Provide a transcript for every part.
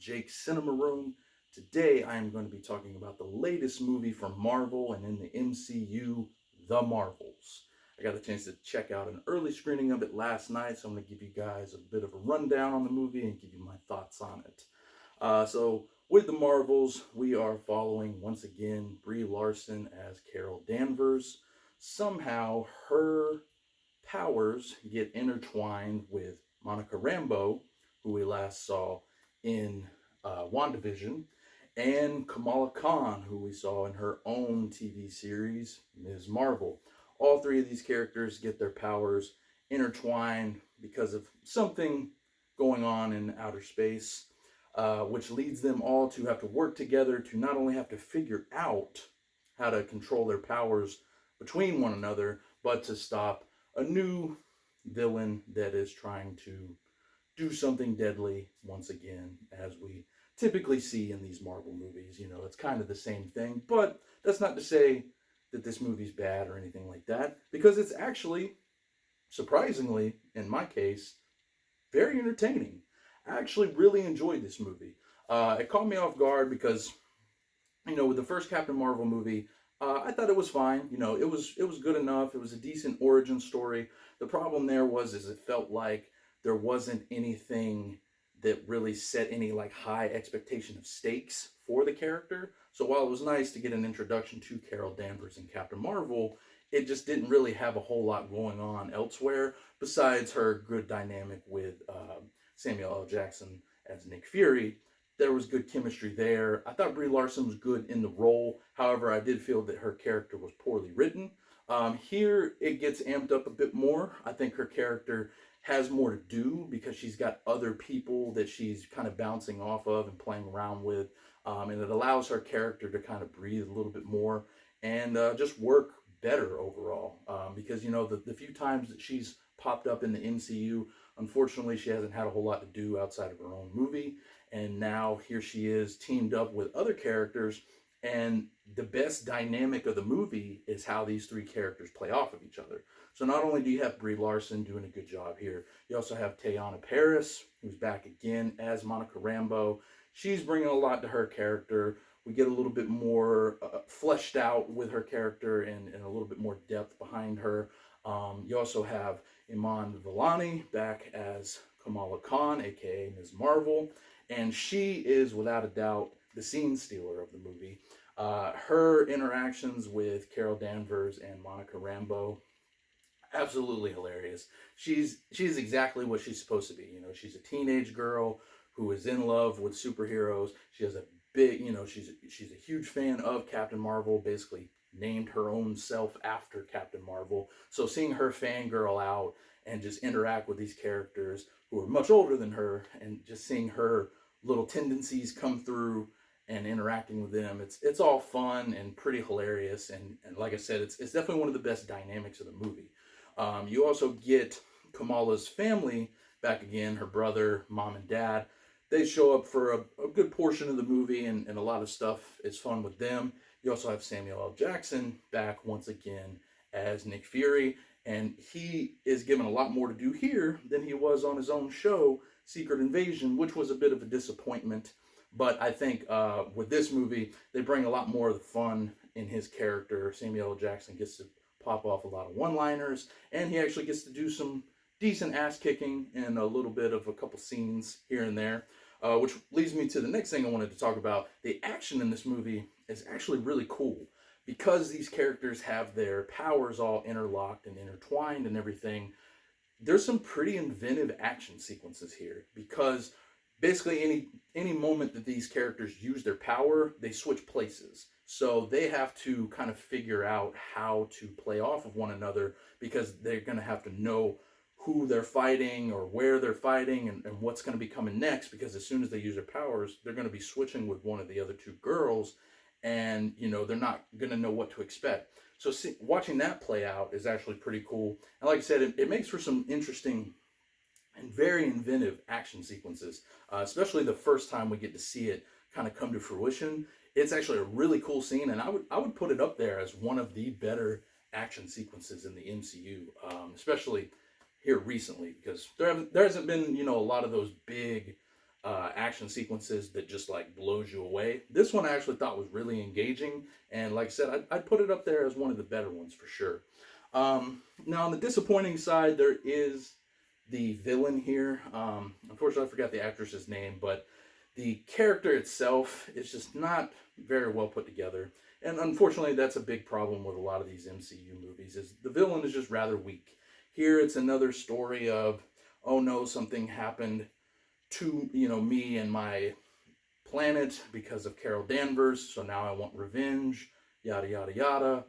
Jake's Cinema Room. Today I am going to be talking about the latest movie from Marvel and in the MCU, The Marvels. I got the chance to check out an early screening of it last night, so I'm going to give you guys a bit of a rundown on the movie and give you my thoughts on it. So with The Marvels, we are following, once again, Brie Larson as Carol Danvers. Somehow her powers get intertwined with Monica Rambeau, who we last saw in WandaVision, and Kamala Khan, who we saw in her own TV series, Ms. Marvel. All three of these characters get their powers intertwined because of something going on in outer space, which leads them all to have to work together to not only have to figure out how to control their powers between one another, but to stop a new villain that is trying to do something deadly once again, as we typically see in these Marvel movies. You know, it's kind of the same thing, but that's not to say that this movie's bad or anything like that, because it's actually, surprisingly, in my case, very entertaining. I actually really enjoyed this movie. It caught me off guard because, you know, with the first Captain Marvel movie, I thought it was fine. You know, it was good enough. It was a decent origin story. The problem there is it felt like there wasn't anything that really set any like high expectation of stakes for the character. So while it was nice to get an introduction to Carol Danvers and Captain Marvel, it just didn't really have a whole lot going on elsewhere besides her good dynamic with Samuel L. Jackson as Nick Fury. There was good chemistry there. I thought Brie Larson was good in the role. However, I did feel that her character was poorly written. Here, it gets amped up a bit more. I think her character has more to do because she's got other people that she's kind of bouncing off of and playing around with. And it allows her character to kind of breathe a little bit more and just work better overall. Because, you know, the few times that she's popped up in the MCU, unfortunately, she hasn't had a whole lot to do outside of her own movie. And now here she is teamed up with other characters. And the best dynamic of the movie is how these three characters play off of each other. So not only do you have Brie Larson doing a good job here, you also have Teyonah Parris, who's back again as Monica Rambeau. She's bringing a lot to her character. We get a little bit more fleshed out with her character and a little bit more depth behind her. You also have Iman Vellani back as Kamala Khan, aka Ms. Marvel, and she is without a doubt the scene stealer of the movie. Her interactions with Carol Danvers and Monica Rambeau, absolutely hilarious. She's exactly what she's supposed to be. You know, she's a teenage girl who is in love with superheroes. She has a big, you know, she's a huge fan of Captain Marvel. Basically, named her own self after Captain Marvel. So seeing her fangirl out and just interact with these characters who are much older than her, and just seeing her little tendencies come through and interacting with them, it's all fun and pretty hilarious. And like I said, it's definitely one of the best dynamics of the movie. You also get Kamala's family back again, her brother, mom, and dad. They show up for a good portion of the movie, and a lot of stuff is fun with them. You also have Samuel L. Jackson back once again as Nick Fury, and he is given a lot more to do here than he was on his own show, Secret Invasion, which was a bit of a disappointment. But I think with this movie, they bring a lot more of the fun in his character. Samuel L. Jackson gets to pop off a lot of one-liners, and he actually gets to do some decent ass-kicking and a little bit of a couple scenes here and there. Which leads me to the next thing I wanted to talk about. The action in this movie is actually really cool because these characters have their powers all interlocked and intertwined and everything. There's some pretty inventive action sequences here because basically any moment that these characters use their power, they switch places. So they have to kind of figure out how to play off of one another because they're going to have to know who they're fighting or where they're fighting and what's going to be coming next, because as soon as they use their powers, they're going to be switching with one of the other two girls, and you know they're not going to know what to expect. So watching that play out is actually pretty cool. And like I said, it makes for some interesting and very inventive action sequences, especially the first time we get to see it kind of come to fruition. It's actually a really cool scene, and I would put it up there as one of the better action sequences in the MCU, especially here recently, because there hasn't been, you know, a lot of those big action sequences that just like blows you away. This one I actually thought was really engaging, and like I said, I'd put it up there as one of the better ones for sure. Now on the disappointing side, there is the villain here. Unfortunately, I forgot the actress's name, but the character itself is just not very well put together. And unfortunately, that's a big problem with a lot of these MCU movies, is the villain is just rather weak. Here it's another story of, oh no, something happened to, me and my planet because of Carol Danvers, so now I want revenge, yada yada yada.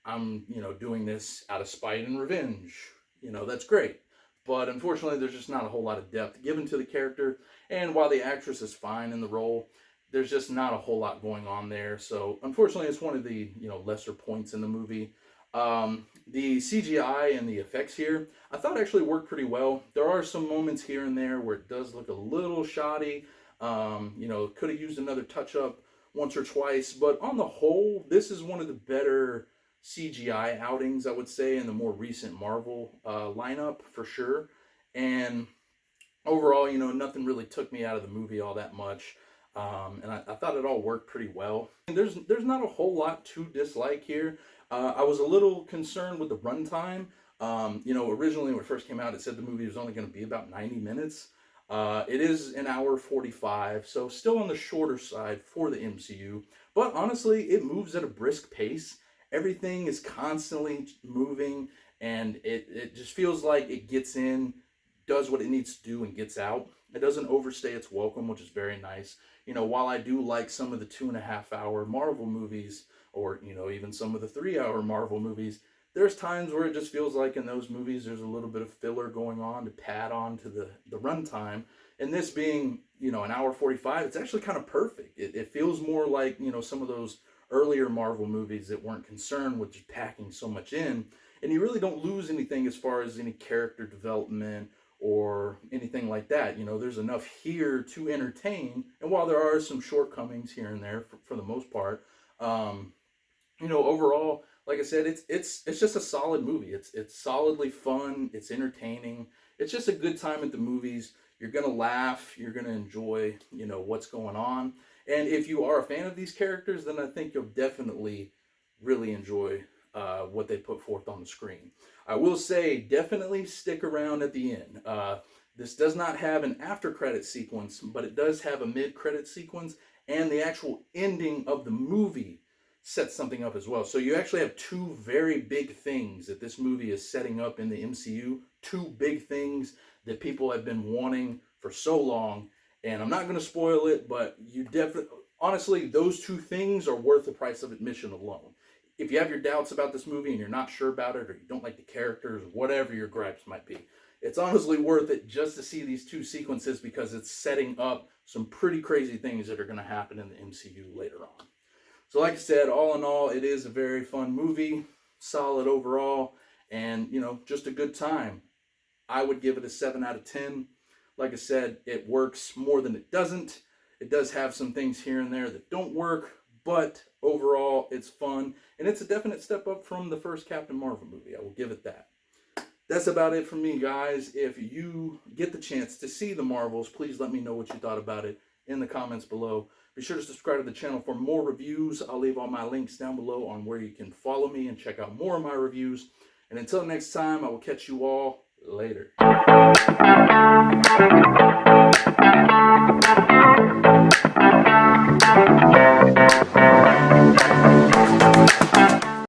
I'm, doing this out of spite and revenge. That's great. But unfortunately, there's just not a whole lot of depth given to the character. And while the actress is fine in the role, there's just not a whole lot going on there. So unfortunately, it's one of the, lesser points in the movie. The CGI and the effects here, I thought actually worked pretty well. There are some moments here and there where it does look a little shoddy. Could have used another touch up once or twice. But on the whole, this is one of the better CGI outings, I would say, in the more recent Marvel lineup for sure. And overall, nothing really took me out of the movie all that much. And I thought it all worked pretty well. And there's not a whole lot to dislike here. I was a little concerned with the runtime. Originally when it first came out, it said the movie was only going to be about 90 minutes. It is an hour 45, so still on the shorter side for the MCU. But honestly, it moves at a brisk pace. Everything is constantly moving, and it just feels like it gets in, does what it needs to do, and gets out. It doesn't overstay its welcome, which is very nice. While I do like some of the 2.5 hour Marvel movies, or, even some of the 3 hour Marvel movies, there's times where it just feels like in those movies there's a little bit of filler going on to pad on to the runtime. And this being, an hour 45, it's actually kind of perfect. It feels more like, some of those earlier Marvel movies that weren't concerned with just packing so much in, and you really don't lose anything as far as any character development or anything like that. There's enough here to entertain, and while there are some shortcomings here and there for the most part, overall, like I said, it's just a solid movie. It's solidly fun, it's entertaining, it's just a good time at the movies. You're gonna laugh, you're gonna enjoy, what's going on. And if you are a fan of these characters, then I think you'll definitely really enjoy what they put forth on the screen. I will say, definitely stick around at the end. This does not have an after-credit sequence, but it does have a mid-credit sequence, and the actual ending of the movie sets something up as well. So you actually have two very big things that this movie is setting up in the MCU. Two big things that people have been wanting for so long. And I'm not going to spoil it, but you definitely, honestly, those two things are worth the price of admission alone. If you have your doubts about this movie and you're not sure about it, or you don't like the characters, whatever your gripes might be, it's honestly worth it just to see these two sequences, because it's setting up some pretty crazy things that are going to happen in the MCU later on. So like I said, all in all, it is a very fun movie, solid overall, and, just a good time. I would give it a 7 out of 10. Like I said, it works more than it doesn't. It does have some things here and there that don't work, but overall, it's fun. And it's a definite step up from the first Captain Marvel movie. I will give it that. That's about it from me, guys. If you get the chance to see the Marvels, please let me know what you thought about it in the comments below. Be sure to subscribe to the channel for more reviews. I'll leave all my links down below on where you can follow me and check out more of my reviews. And until next time, I will catch you all later.